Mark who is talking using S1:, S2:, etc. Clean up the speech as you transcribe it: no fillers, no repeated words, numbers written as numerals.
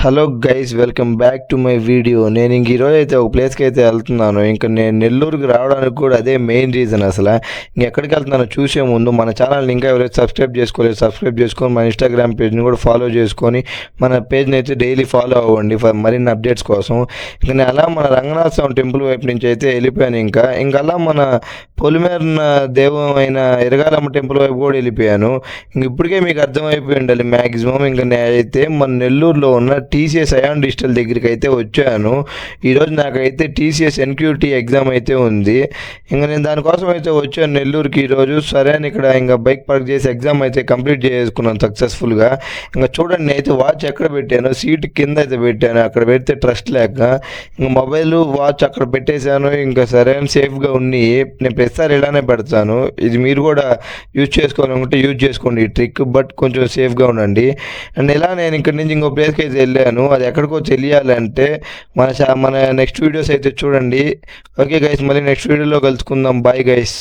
S1: Hello guys, welcome back to my video. నేను ఈరోజు అయితే ఒక ప్లేస్కి అయితే వెళ్తున్నాను. ఇంకా నేను నెల్లూరుకి రావడానికి కూడా అదే మెయిన్ రీజన్. అసలు ఇంకెక్కడికి వెళ్తున్నానో చూసే ముందు మన ఛానల్ని ఇంకా ఎవరైతే సబ్స్క్రైబ్ చేసుకొని మన ఇన్స్టాగ్రామ్ పేజ్ని కూడా ఫాలో చేసుకొని మన పేజ్ని అయితే డైలీ ఫాలో అవ్వండి మరిన్ని అప్డేట్స్ కోసం. ఇంకా నేను అలా మన రంగనాథ స్వామి టెంపుల్ వైపు నుంచి అయితే వెళ్ళిపోయాను. ఇంకా అలా మన పొలిమేరన దైవమైన ఇరగాలమ్మ టెంపుల్ వైపు కూడా వెళ్ళిపోయాను. ఇంక ఇప్పటికే మీకు అర్థమైపోయి ఉండాలి మ్యాక్సిమం. ఇంకా నేనైతే మన నెల్లూరులో ఉన్న టీసీఎస్ అయాన్ డిజిటల్ దగ్గరికి అయితే వచ్చాను. ఈరోజు నాకైతే టీసీఎస్ ఎన్క్యూటీ ఎగ్జామ్ అయితే ఉంది. ఇంకా నేను దానికోసం అయితే వచ్చాను నెల్లూరుకి ఈరోజు. సరే అని ఇక్కడ ఇంకా బైక్ పార్క్ చేసి ఎగ్జామ్ అయితే కంప్లీట్ చేసుకున్నాను సక్సెస్ఫుల్గా. ఇంకా చూడండి, నేనైతే వాచ్ ఎక్కడ పెట్టాను, సీట్ కింద అయితే పెట్టాను. అక్కడ పెడితే ట్రస్ట్ లేక ఇంకా మొబైల్ వాచ్ అక్కడ పెట్టేశాను. ఇంకా సరే అని సేఫ్గా ఉన్ని నేను ప్రతిసారి ఇలానే పెడతాను. ఇది మీరు కూడా యూజ్ చేసుకోవాలనుకుంటే యూజ్ చేసుకోండి ఈ ట్రిక్, బట్ కొంచెం సేఫ్గా ఉండండి. అండ్ ఇలా నేను ఇక్కడ నుంచి ఇంకో ప్లేస్కి అయితే వెళ్ళాను. అది ఎక్కడికో తెలియాలంటే మన నెక్స్ట్ వీడియోస్ అయితే చూడండి. ఓకే గైస్, మళ్ళీ నెక్స్ట్ వీడియోలో కలుసుకుందాం. Bye guys.